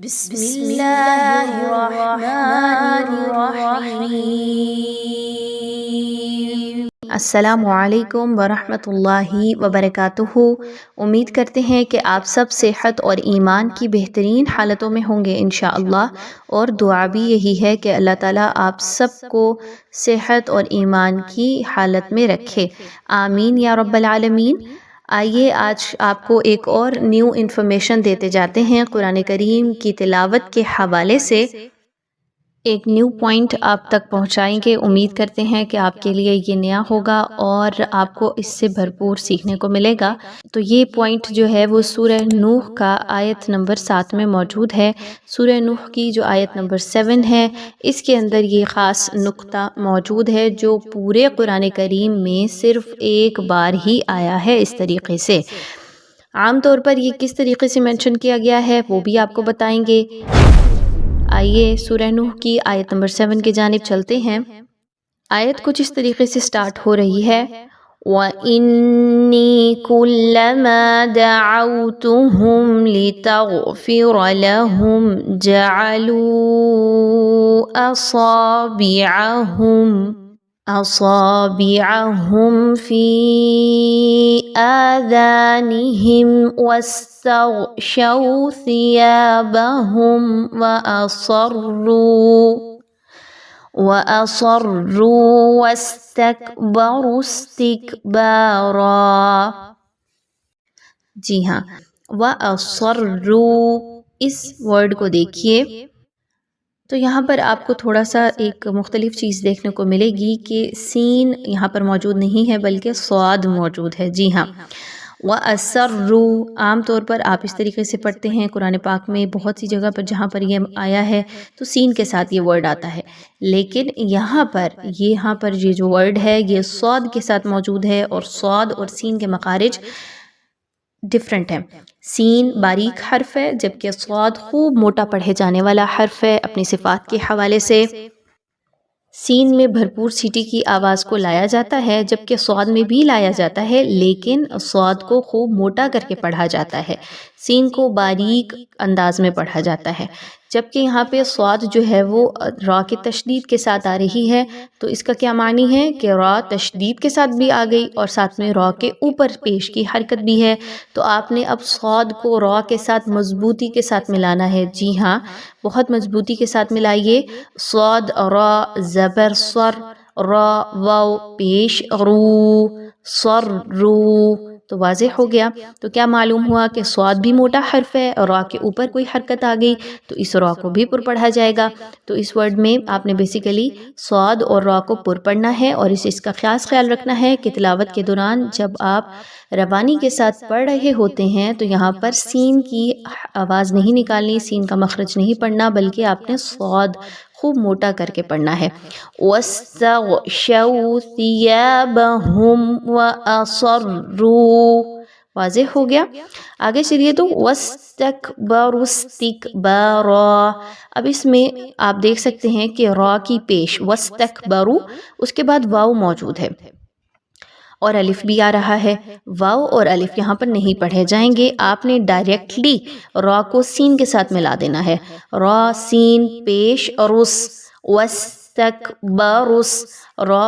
بسم اللہ الرحمن الرحیم۔ السلام علیکم ورحمۃ اللہ وبرکاتہ۔ امید کرتے ہیں کہ آپ سب صحت اور ایمان کی بہترین حالتوں میں ہوں گے انشاءاللہ، اور دعا بھی یہی ہے کہ اللہ تعالیٰ آپ سب کو صحت اور ایمان کی حالت میں رکھے، آمین یا رب العالمین۔ آئیے آج آپ کو ایک اور نیو انفارمیشن دیتے جاتے ہیں قرآن کریم کی تلاوت کے حوالے سے۔ ایک نیو پوائنٹ آپ تک پہنچائیں گے، امید کرتے ہیں کہ آپ کے لیے یہ نیا ہوگا اور آپ کو اس سے بھرپور سیکھنے کو ملے گا۔ تو یہ پوائنٹ جو ہے وہ سورہ نوح کا آیت نمبر 7 میں موجود ہے۔ سورہ نوح کی جو آیت نمبر 7 ہے، اس کے اندر یہ خاص نقطہ موجود ہے جو پورے قرآن کریم میں صرف ایک بار ہی آیا ہے اس طریقے سے۔ عام طور پر یہ کس طریقے سے مینشن کیا گیا ہے وہ بھی آپ کو بتائیں گے۔ آئیے سورہ نوح کی آیت نمبر 7 کی جانب چلتے ہیں۔ آیت کچھ اس طریقے سے سٹارٹ ہو رہی ہے، وَإِنِّي كُلَّمَا دَعَوْتُهُمْ لِتَغْفِرَ لَهُمْ جَعَلُوا أَصَابِعَهُمْ فِي آذَانِهِمْ وَاسْتَغْشَوْا ثِيَابَهُمْ وَأَصَرُّوا وَاسْتَكْبَرُوا اسْتِكْبَارًا۔ جی ہاں، وَأَصَرُّوا، اس ورڈ کو دیکھیے تو یہاں پر آپ کو تھوڑا سا ایک مختلف چیز دیکھنے کو ملے گی کہ سین یہاں پر موجود نہیں ہے بلکہ صاد موجود ہے۔ جی ہاں، وَأَصَرُّوا عام طور پر آپ اس طریقے سے پڑھتے ہیں قرآن پاک میں بہت سی جگہ پر جہاں پر یہ آیا ہے تو سین کے ساتھ یہ ورڈ آتا ہے، لیکن یہاں پر یہ جو ورڈ ہے یہ صاد کے ساتھ موجود ہے، اور صاد اور سین کے مخارج ڈیفرنٹ ہیں۔ سین باریک حرف ہے جبکہ صاد خوب موٹا پڑھے جانے والا حرف ہے اپنی صفات کے حوالے سے۔ سین میں بھرپور سیٹی کی آواز کو لایا جاتا ہے جبکہ صاد میں بھی لایا جاتا ہے، لیکن صاد کو خوب موٹا کر کے پڑھا جاتا ہے، سین کو باریک انداز میں پڑھا جاتا ہے۔ جبکہ یہاں پہ صاد جو ہے وہ را کے تشدید کے ساتھ آ رہی ہے، تو اس کا کیا معنی ہے کہ را تشدید کے ساتھ بھی آ گئی اور ساتھ میں را کے اوپر پیش کی حرکت بھی ہے، تو آپ نے اب صاد کو را کے ساتھ مضبوطی کے ساتھ ملانا ہے۔ جی ہاں، بہت مضبوطی کے ساتھ ملائیے، صاد را زبر صر، را واو پیش رو، صر رو، تو واضح ہو گیا۔ تو کیا معلوم ہوا کہ صاد بھی موٹا حرف ہے اور را کے اوپر کوئی حرکت آ گئی تو اس را کو بھی پر پڑھا جائے گا۔ تو اس ورڈ میں آپ نے بیسیکلی صاد اور را کو پر پڑھنا ہے، اور اس کا خاص خیال رکھنا ہے کہ تلاوت کے دوران جب آپ روانی کے ساتھ پڑھ رہے ہوتے ہیں تو یہاں پر سین کی آواز نہیں نکالنی، سین کا مخرج نہیں پڑھنا، بلکہ آپ نے صاد خوب موٹا کر کے پڑھنا ہے۔ وَاسْتَغْشَوْا ثِيَابَهُمْ وَأَصَرُّوا، واضح ہو گیا۔ آگے چلیے تو وَاسْتَكْبَرُوا اسْتِكْبَارًا، اب اس میں آپ دیکھ سکتے ہیں کہ را کی پیش وَاسْتَكْبَرُوا اس کے بعد واو موجود ہے اور الف بھی آ رہا ہے۔ واو اور الف یہاں پر نہیں پڑھے جائیں گے، آپ نے ڈائریکٹلی را کو سین کے ساتھ ملا دینا ہے۔ را سین پیش رس، وَاسْتَكْبَرُوا، را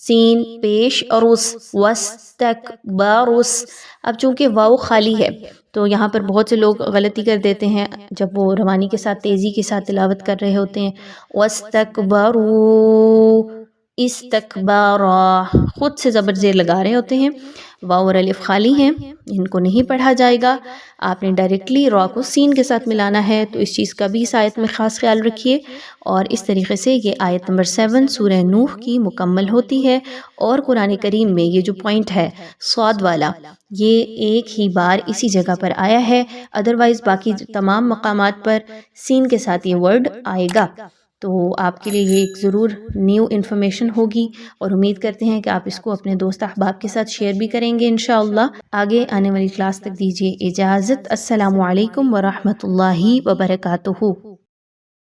سین پیش رس، وَاسْتَكْبَرُوا۔ اب چونکہ واو خالی ہے تو یہاں پر بہت سے لوگ غلطی کر دیتے ہیں جب وہ روانی کے ساتھ تیزی کے ساتھ تلاوت کر رہے ہوتے ہیں، وَاسْتَكْبَرُوا استکبارا، خود سے زبر زیر لگا رہے ہوتے ہیں، واو اور الف خالی ہیں، ان کو نہیں پڑھا جائے گا، آپ نے ڈائریکٹلی را کو سین کے ساتھ ملانا ہے۔ تو اس چیز کا بھی اس آیت میں خاص خیال رکھیے، اور اس طریقے سے یہ آیت نمبر 7 سورہ نوح کی مکمل ہوتی ہے۔ اور قرآن کریم میں یہ جو پوائنٹ ہے صاد والا، یہ ایک ہی بار اسی جگہ پر آیا ہے، ادروائز باقی تمام مقامات پر سین کے ساتھ یہ ورڈ آئے گا۔ تو آپ کے لیے یہ ایک ضرور نیو انفارمیشن ہوگی، اور امید کرتے ہیں کہ آپ اس کو اپنے دوست احباب کے ساتھ شیئر بھی کریں گے انشاءاللہ۔ آگے آنے والی کلاس تک دیجیے اجازت۔ السلام علیکم ورحمۃ اللہ وبرکاتہ۔